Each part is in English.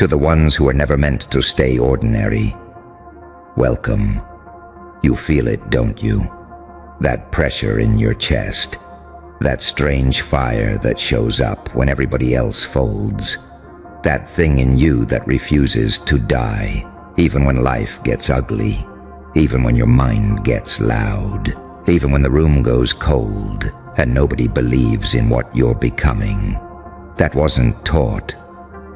To the ones who are never meant to stay ordinary, welcome. You feel it, don't you? That pressure in your chest. That strange fire that shows up when everybody else folds. That thing in you that refuses to die, even when life gets ugly, even when your mind gets loud, even when the room goes cold and nobody believes in what you're becoming. That wasn't taught.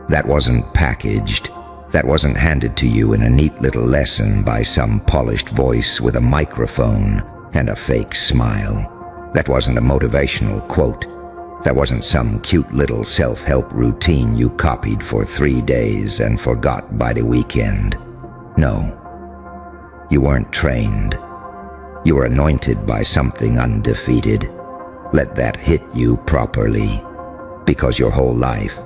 That wasn't packaged. That wasn't handed to you in a neat little lesson by some polished voice with a microphone and a fake smile. That wasn't a motivational quote. That wasn't some cute little self-help routine you copied for 3 days and forgot by the weekend. No. You weren't trained. You were anointed by something undefeated. Let that hit you properly. Because your whole life,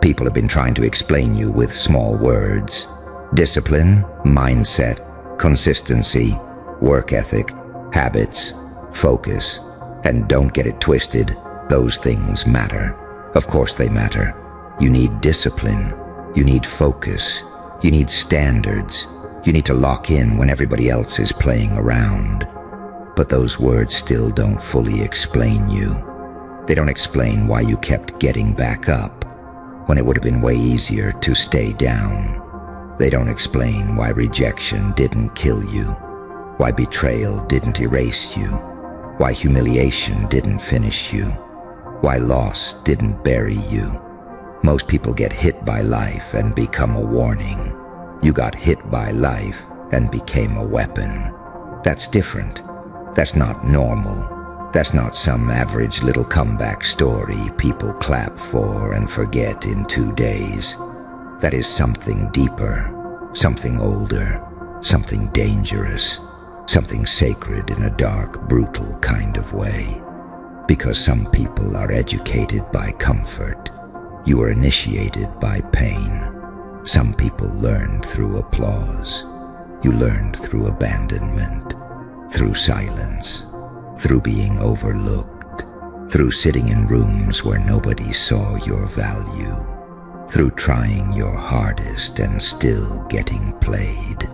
people have been trying to explain you with small words. Discipline, mindset, consistency, work ethic, habits, focus. And don't get it twisted, those things matter. Of course they matter. You need discipline. You need focus. You need standards. You need to lock in when everybody else is playing around. But those words still don't fully explain you. They don't explain why you kept getting back up when it would have been way easier to stay down. They don't explain why rejection didn't kill you, why betrayal didn't erase you, why humiliation didn't finish you, why loss didn't bury you. Most people get hit by life and become a warning. You got hit by life and became a weapon. That's different. That's not normal. That's not some average little comeback story people clap for and forget in 2 days. That is something deeper, something older, something dangerous, something sacred in a dark, brutal kind of way. Because some people are educated by comfort. You are initiated by pain. Some people learned through applause. You learned through abandonment, through silence, through being overlooked, through sitting in rooms where nobody saw your value, through trying your hardest and still getting played,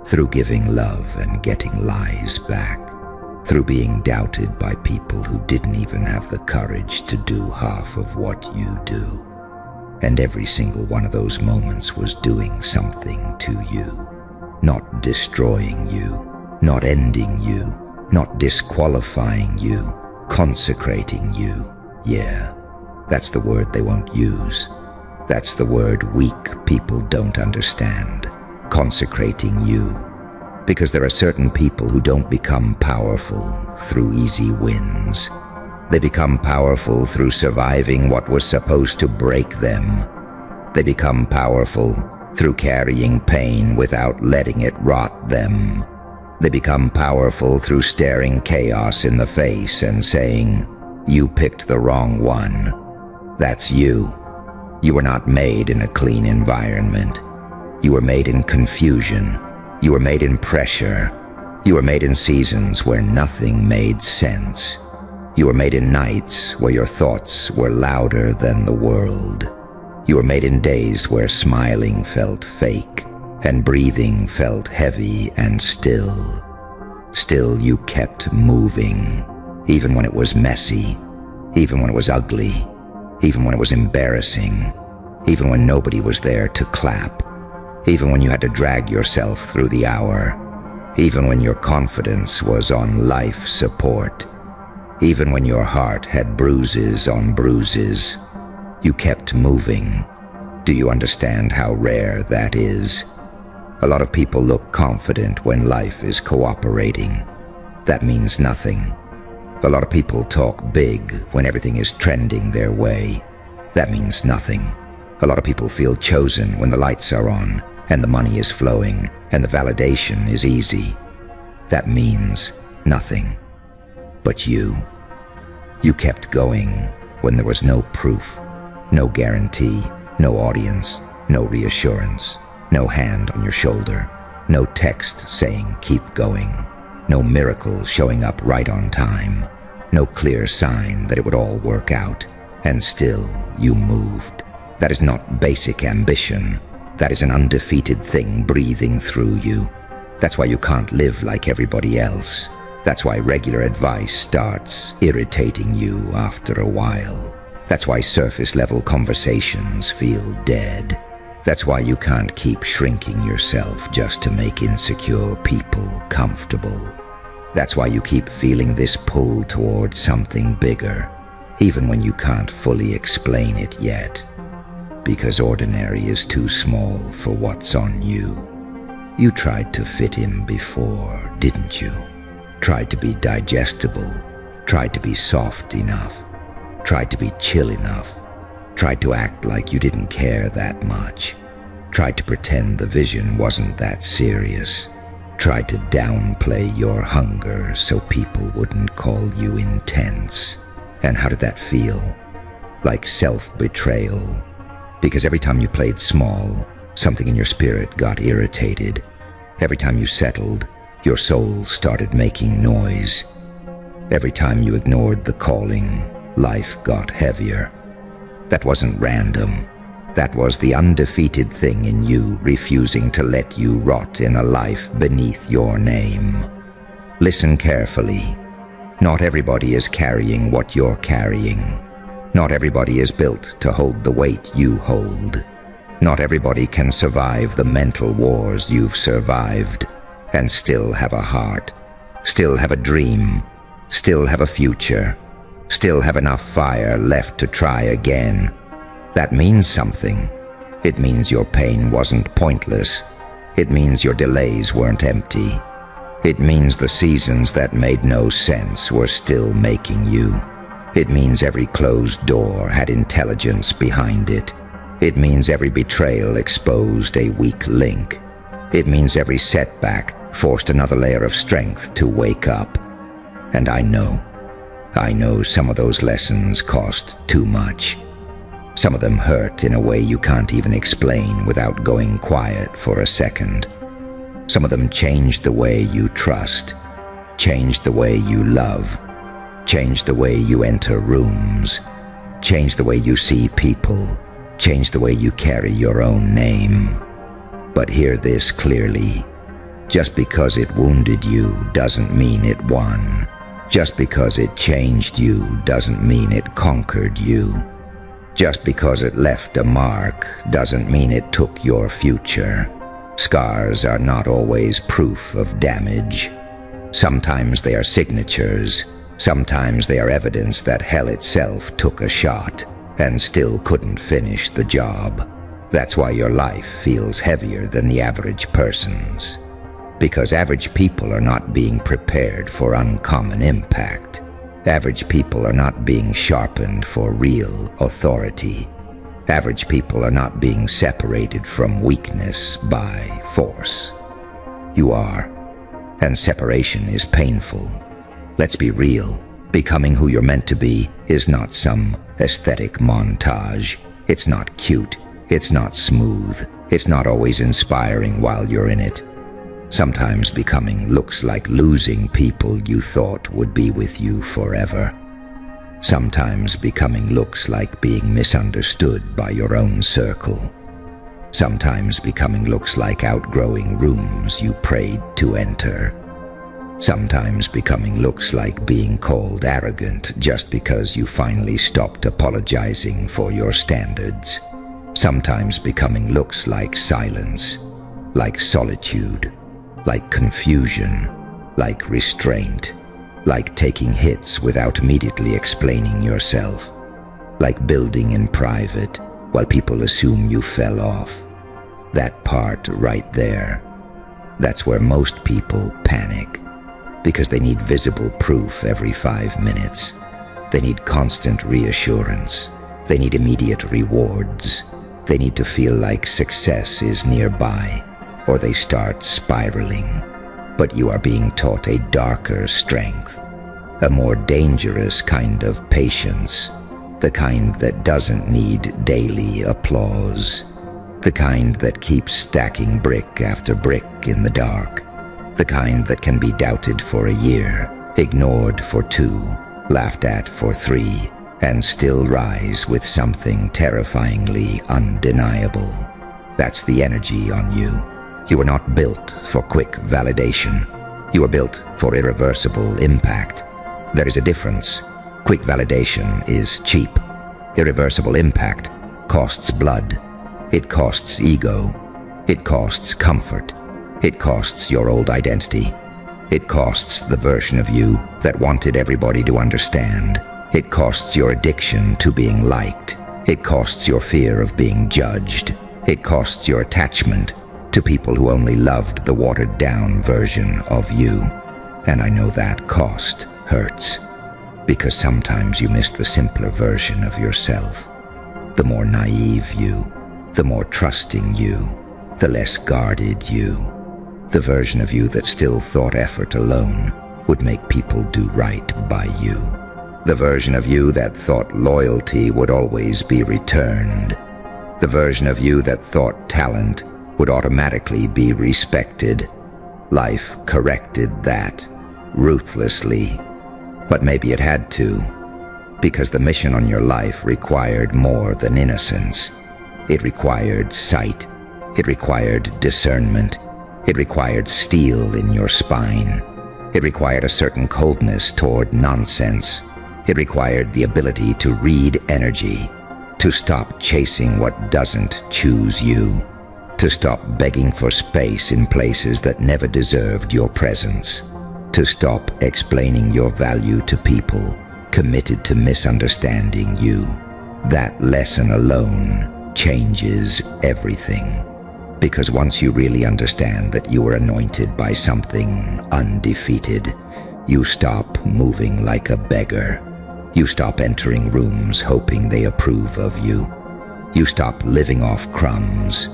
through giving love and getting lies back, through being doubted by people who didn't even have the courage to do half of what you do. And every single one of those moments was doing something to you, not destroying you, not ending you, not disqualifying you, consecrating you. Yeah, that's the word they won't use. That's the word weak people don't understand. Consecrating you. Because there are certain people who don't become powerful through easy wins. They become powerful through surviving what was supposed to break them. They become powerful through carrying pain without letting it rot them. They become powerful through staring chaos in the face and saying, "You picked the wrong one." That's you. You were not made in a clean environment. You were made in confusion. You were made in pressure. You were made in seasons where nothing made sense. You were made in nights where your thoughts were louder than the world. You were made in days where smiling felt fake and breathing felt heavy and still. Still, you kept moving, even when it was messy, even when it was ugly, even when it was embarrassing, even when nobody was there to clap, even when you had to drag yourself through the hour, even when your confidence was on life support, even when your heart had bruises on bruises. You kept moving. Do you understand how rare that is? A lot of people look confident when life is cooperating. That means nothing. A lot of people talk big when everything is trending their way. That means nothing. A lot of people feel chosen when the lights are on and the money is flowing and the validation is easy. That means nothing. But you kept going when there was no proof, no guarantee, no audience, no reassurance. No hand on your shoulder, no text saying keep going, no miracle showing up right on time, no clear sign that it would all work out, and still you moved. That is not basic ambition. That is an undefeated thing breathing through you. That's why you can't live like everybody else. That's why regular advice starts irritating you after a while. That's why surface-level conversations feel dead. That's why you can't keep shrinking yourself just to make insecure people comfortable. That's why you keep feeling this pull toward something bigger, even when you can't fully explain it yet. Because ordinary is too small for what's on you. You tried to fit in before, didn't you? Tried to be digestible, tried to be soft enough, tried to be chill enough, tried to act like you didn't care that much, tried to pretend the vision wasn't that serious, tried to downplay your hunger so people wouldn't call you intense. And how did that feel? Like self-betrayal. Because every time you played small, something in your spirit got irritated. Every time you settled, your soul started making noise. Every time you ignored the calling, life got heavier. That wasn't random. That was the undefeated thing in you refusing to let you rot in a life beneath your name. Listen carefully. Not everybody is carrying what you're carrying. Not everybody is built to hold the weight you hold. Not everybody can survive the mental wars you've survived and still have a heart, still have a dream, still have a future, still have enough fire left to try again. That means something. It means your pain wasn't pointless. It means your delays weren't empty. It means the seasons that made no sense were still making you. It means every closed door had intelligence behind it. It means every betrayal exposed a weak link. It means every setback forced another layer of strength to wake up. And I know some of those lessons cost too much. Some of them hurt in a way you can't even explain without going quiet for a second. Some of them changed the way you trust, changed the way you love, changed the way you enter rooms, changed the way you see people, changed the way you carry your own name. But hear this clearly. Just because it wounded you doesn't mean it won. Just because it changed you doesn't mean it conquered you. Just because it left a mark doesn't mean it took your future. Scars are not always proof of damage. Sometimes they are signatures. Sometimes they are evidence that hell itself took a shot and still couldn't finish the job. That's why your life feels heavier than the average person's. Because average people are not being prepared for uncommon impact. Average people are not being sharpened for real authority. Average people are not being separated from weakness by force. You are, and separation is painful. Let's be real. Becoming who you're meant to be is not some aesthetic montage. It's not cute. It's not smooth. It's not always inspiring while you're in it. Sometimes becoming looks like losing people you thought would be with you forever. Sometimes becoming looks like being misunderstood by your own circle. Sometimes becoming looks like outgrowing rooms you prayed to enter. Sometimes becoming looks like being called arrogant just because you finally stopped apologizing for your standards. Sometimes becoming looks like silence, like solitude, like confusion, like restraint, like taking hits without immediately explaining yourself, like building in private while people assume you fell off. That part right there, that's where most people panic, because they need visible proof every 5 minutes. They need constant reassurance. They need immediate rewards. They need to feel like success is nearby, or they start spiraling. But you are being taught a darker strength, a more dangerous kind of patience, the kind that doesn't need daily applause, the kind that keeps stacking brick after brick in the dark, the kind that can be doubted for a year, ignored for 2, laughed at for 3, and still rise with something terrifyingly undeniable. That's the energy on you. You were not built for quick validation. You were built for irreversible impact. There is a difference. Quick validation is cheap. Irreversible impact costs blood. It costs ego. It costs comfort. It costs your old identity. It costs the version of you that wanted everybody to understand. It costs your addiction to being liked. It costs your fear of being judged. It costs your attachment to people who only loved the watered-down version of you. And I know that cost hurts, because sometimes you miss the simpler version of yourself. The more naive you, the more trusting you, the less guarded you. The version of you that still thought effort alone would make people do right by you. The version of you that thought loyalty would always be returned. The version of you that thought talent would automatically be respected. Life corrected that, ruthlessly. But maybe it had to, because the mission on your life required more than innocence. It required sight. It required discernment. It required steel in your spine. It required a certain coldness toward nonsense. It required the ability to read energy, to stop chasing what doesn't choose you, to stop begging for space in places that never deserved your presence, to stop explaining your value to people committed to misunderstanding you. That lesson alone changes everything. Because once you really understand that you were anointed by something undefeated, you stop moving like a beggar. You stop entering rooms hoping they approve of you. You stop living off crumbs.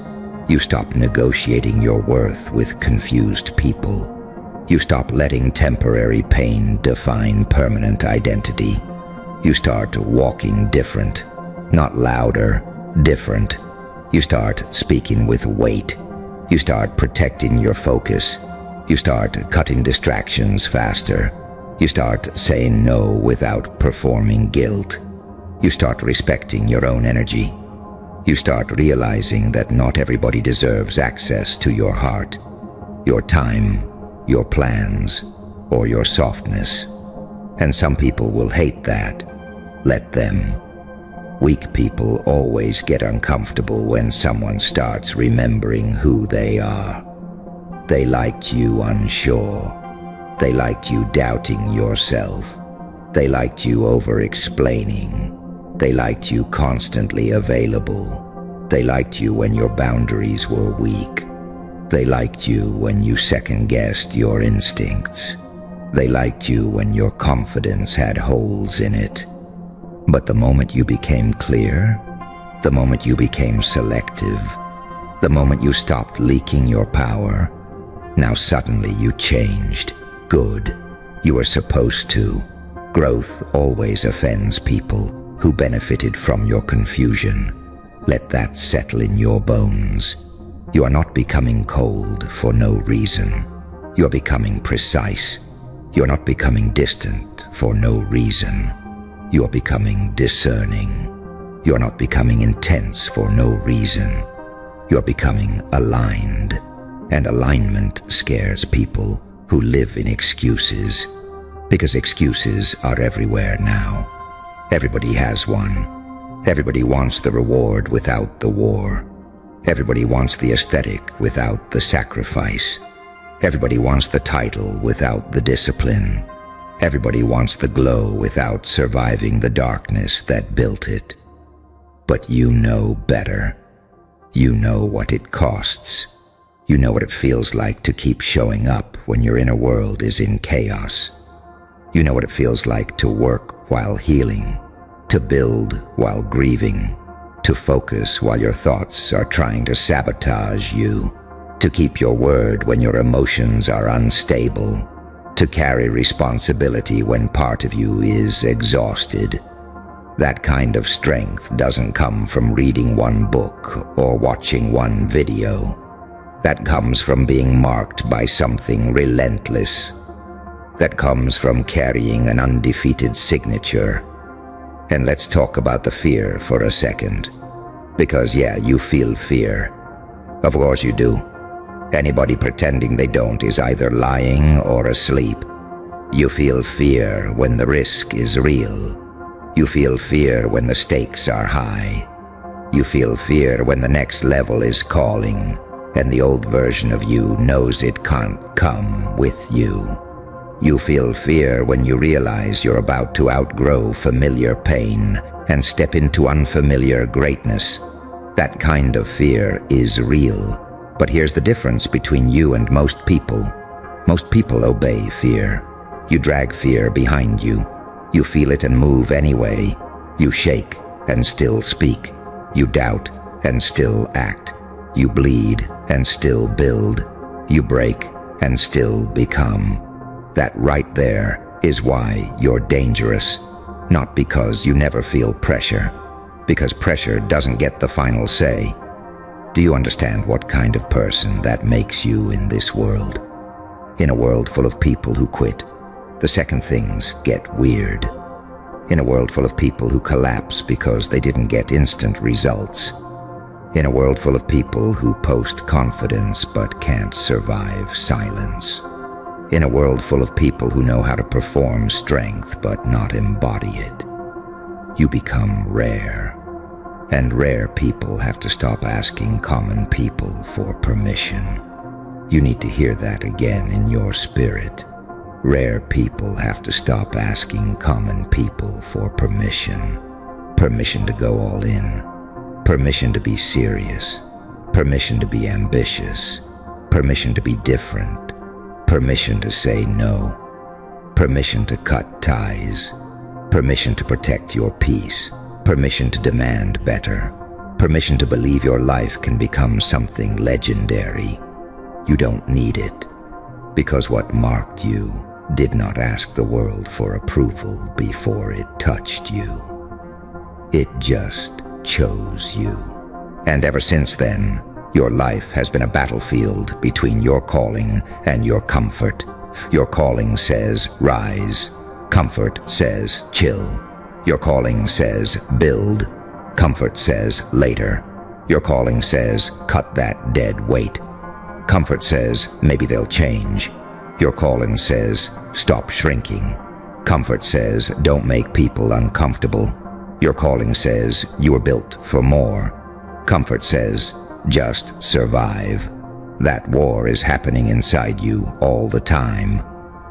You stop negotiating your worth with confused people. You stop letting temporary pain define permanent identity. You start walking different, not louder, different. You start speaking with weight. You start protecting your focus. You start cutting distractions faster. You start saying no without performing guilt. You start respecting your own energy. You start realizing that not everybody deserves access to your heart, your time, your plans, or your softness. And some people will hate that. Let them. Weak people always get uncomfortable when someone starts remembering who they are. They liked you unsure. They liked you doubting yourself. They liked you over-explaining. They liked you constantly available. They liked you when your boundaries were weak. They liked you when you second-guessed your instincts. They liked you when your confidence had holes in it. But the moment you became clear, the moment you became selective, the moment you stopped leaking your power, now suddenly you changed. Good. You were supposed to. Growth always offends people who benefited from your confusion. Let that settle in your bones. You are not becoming cold for no reason. You are becoming precise. You are not becoming distant for no reason. You are becoming discerning. You are not becoming intense for no reason. You are becoming aligned. And alignment scares people who live in excuses, because excuses are everywhere now. Everybody has one. Everybody wants the reward without the war. Everybody wants the aesthetic without the sacrifice. Everybody wants the title without the discipline. Everybody wants the glow without surviving the darkness that built it. But you know better. You know what it costs. You know what it feels like to keep showing up when your inner world is in chaos. You know what it feels like to work while healing, to build while grieving, to focus while your thoughts are trying to sabotage you, to keep your word when your emotions are unstable, to carry responsibility when part of you is exhausted. That kind of strength doesn't come from reading one book or watching one video. That comes from being marked by something relentless. That comes from carrying an undefeated signature. And let's talk about the fear for a second. Because yeah, you feel fear. Of course you do. Anybody pretending they don't is either lying or asleep. You feel fear when the risk is real. You feel fear when the stakes are high. You feel fear when the next level is calling, and the old version of you knows it can't come with you. You feel fear when you realize you're about to outgrow familiar pain and step into unfamiliar greatness. That kind of fear is real. But here's the difference between you and most people. Most people obey fear. You drag fear behind you. You feel it and move anyway. You shake and still speak. You doubt and still act. You bleed and still build. You break and still become. That right there is why you're dangerous. Not because you never feel pressure, because pressure doesn't get the final say. Do you understand what kind of person that makes you in this world? In a world full of people who quit, the second things get weird. In a world full of people who collapse because they didn't get instant results. In a world full of people who post confidence but can't survive silence. In a world full of people who know how to perform strength but not embody it. You become rare. And rare people have to stop asking common people for permission. You need to hear that again in your spirit. Rare people have to stop asking common people for permission. Permission to go all in. Permission to be serious. Permission to be ambitious. Permission to be different. Permission to say no. Permission to cut ties. Permission to protect your peace. Permission to demand better. Permission to believe your life can become something legendary. You don't need it, because what marked you did not ask the world for approval before it touched you. It just chose you. And ever since then, your life has been a battlefield between your calling and your comfort. Your calling says rise. Comfort says chill. Your calling says build. Comfort says later. Your calling says cut that dead weight. Comfort says maybe they'll change. Your calling says stop shrinking. Comfort says don't make people uncomfortable. Your calling says you were built for more. Comfort says just survive. That war is happening inside you all the time.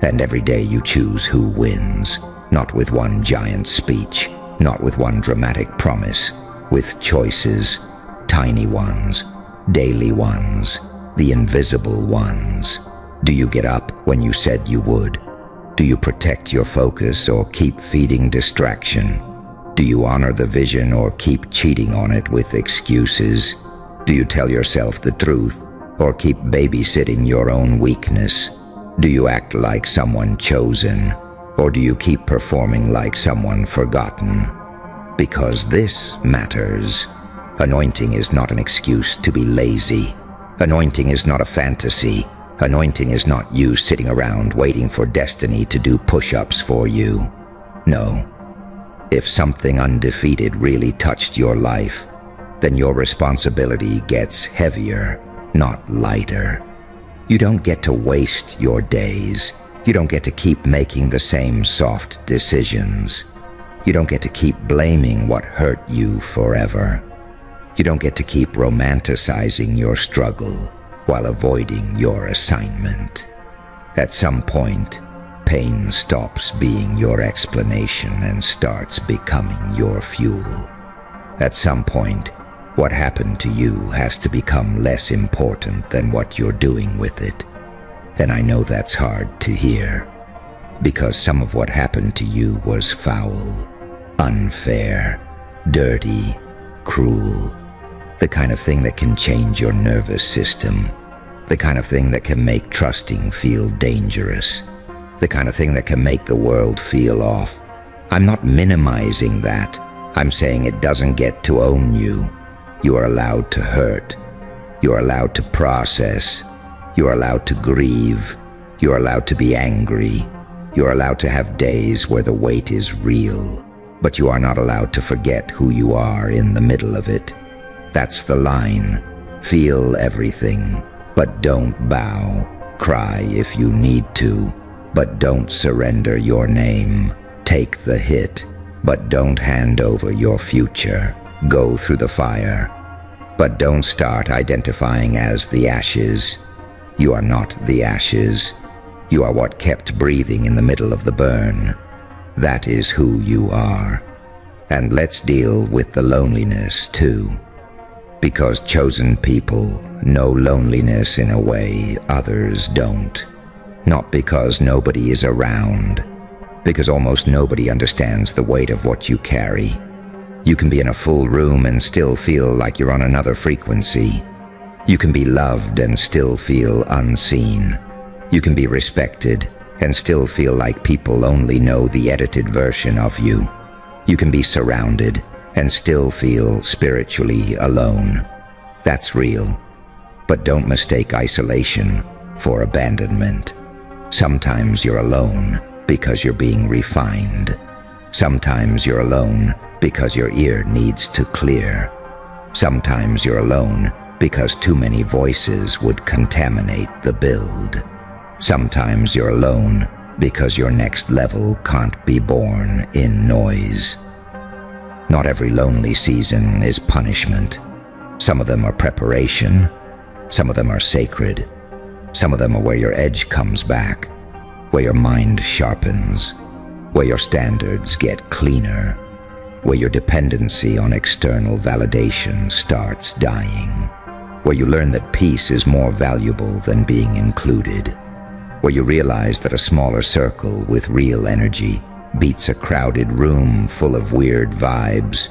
And every day you choose who wins. Not with one giant speech, not with one dramatic promise, with choices, tiny ones, daily ones, the invisible ones. Do you get up when you said you would? Do you protect your focus or keep feeding distraction? Do you honor the vision or keep cheating on it with excuses? Do you tell yourself the truth or keep babysitting your own weakness? Do you act like someone chosen, or do you keep performing like someone forgotten? Because this matters. Anointing is not an excuse to be lazy. Anointing is not a fantasy. Anointing is not you sitting around waiting for destiny to do push-ups for you. No. If something undefeated really touched your life, then your responsibility gets heavier, not lighter. You don't get to waste your days. You don't get to keep making the same soft decisions. You don't get to keep blaming what hurt you forever. You don't get to keep romanticizing your struggle while avoiding your assignment. At some point, pain stops being your explanation and starts becoming your fuel. At some point, what happened to you has to become less important than what you're doing with it. And I know that's hard to hear, because some of what happened to you was foul, unfair, dirty, cruel, the kind of thing that can change your nervous system, the kind of thing that can make trusting feel dangerous, the kind of thing that can make the world feel off. I'm not minimizing that. I'm saying it doesn't get to own you. You are allowed to hurt. You are allowed to process. You are allowed to grieve. You are allowed to be angry. You are allowed to have days where the weight is real. But you are not allowed to forget who you are in the middle of it. That's the line. Feel everything, but don't bow. Cry if you need to, but don't surrender your name. Take the hit, but don't hand over your future. Go through the fire, but don't start identifying as the ashes. You are not the ashes. You are what kept breathing in the middle of the burn. That is who you are. And let's deal with the loneliness too. Because chosen people know loneliness in a way others don't. Not because nobody is around, because almost nobody understands the weight of what you carry. You can be in a full room and still feel like you're on another frequency. You can be loved and still feel unseen. You can be respected and still feel like people only know the edited version of you. You can be surrounded and still feel spiritually alone. That's real. But don't mistake isolation for abandonment. Sometimes you're alone because you're being refined. Sometimes you're alone because your ear needs to clear. Sometimes you're alone because too many voices would contaminate the build. Sometimes you're alone because your next level can't be born in noise. Not every lonely season is punishment. Some of them are preparation. Some of them are sacred. Some of them are where your edge comes back, where your mind sharpens, where your standards get cleaner, where your dependency on external validation starts dying, where you learn that peace is more valuable than being included, where you realize that a smaller circle with real energy beats a crowded room full of weird vibes,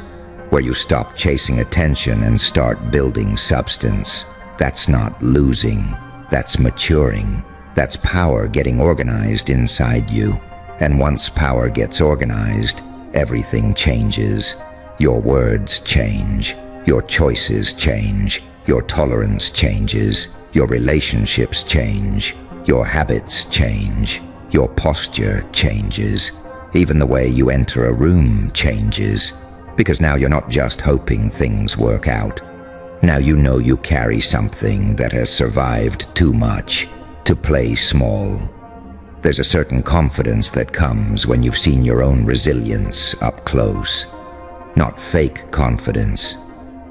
where you stop chasing attention and start building substance. That's not losing, that's maturing. That's power getting organized inside you. And once power gets organized, everything changes. Your words change, your choices change, your tolerance changes, your relationships change, your habits change, your posture changes. Even the way you enter a room changes, because now you're not just hoping things work out. Now you know you carry something that has survived too much to play small. There's a certain confidence that comes when you've seen your own resilience up close. Not fake confidence,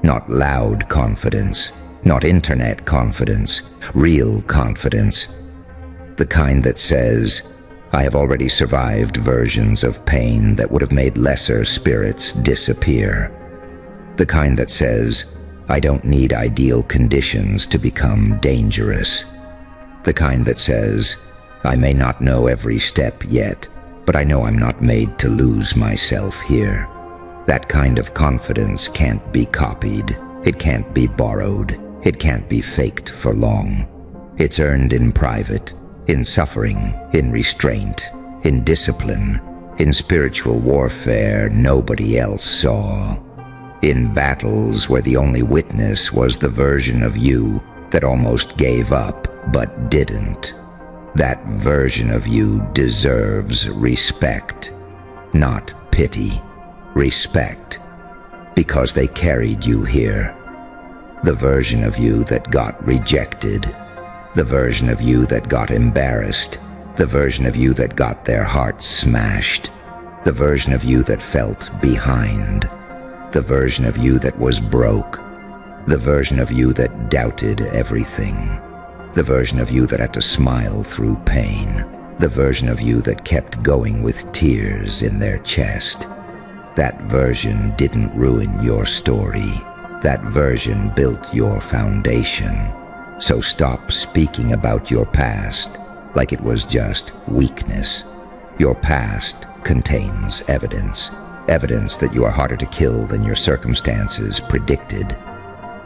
not loud confidence, not internet confidence, real confidence. The kind that says, I have already survived versions of pain that would have made lesser spirits disappear. The kind that says, I don't need ideal conditions to become dangerous. The kind that says, I may not know every step yet, but I know I'm not made to lose myself here. That kind of confidence can't be copied. It can't be borrowed. It can't be faked for long. It's earned in private, in suffering, in restraint, in discipline, in spiritual warfare nobody else saw, in battles where the only witness was the version of you that almost gave up but didn't. That version of you deserves respect, not pity, respect, because they carried you here. The version of you that got rejected, the version of you that got embarrassed, the version of you that got their hearts smashed, the version of you that felt behind, the version of you that was broke, the version of you that doubted everything, the version of you that had to smile through pain, the version of you that kept going with tears in their chest. That version didn't ruin your story. That version built your foundation. So stop speaking about your past like it was just weakness. Your past contains evidence. Evidence that you are harder to kill than your circumstances predicted.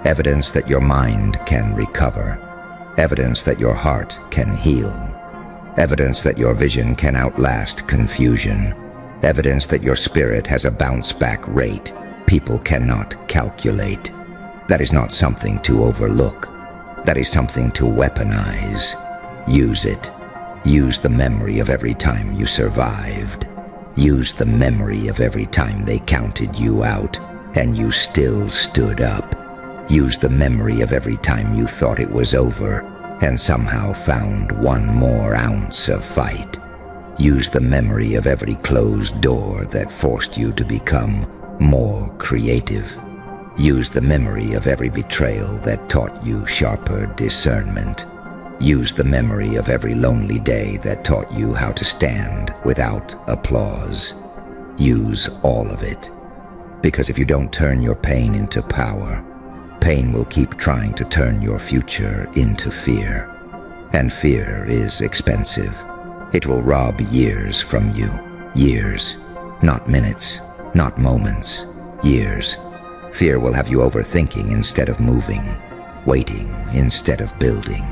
Evidence that your mind can recover. Evidence that your heart can heal. Evidence that your vision can outlast confusion. Evidence that your spirit has a bounce-back rate people cannot calculate. That is not something to overlook. That is something to weaponize. Use it. Use the memory of every time you survived. Use the memory of every time they counted you out and you still stood up. Use the memory of every time you thought it was over and somehow found one more ounce of fight. Use the memory of every closed door that forced you to become more creative. Use the memory of every betrayal that taught you sharper discernment. Use the memory of every lonely day that taught you how to stand without applause. Use all of it. Because if you don't turn your pain into power, pain will keep trying to turn your future into fear. And fear is expensive. It will rob years from you. Years. Not minutes. Not moments. Years. Fear will have you overthinking instead of moving, waiting instead of building,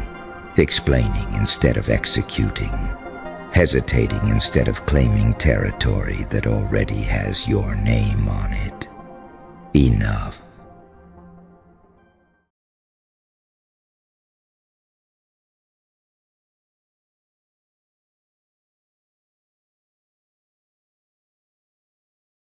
explaining instead of executing, hesitating instead of claiming territory that already has your name on it. Enough.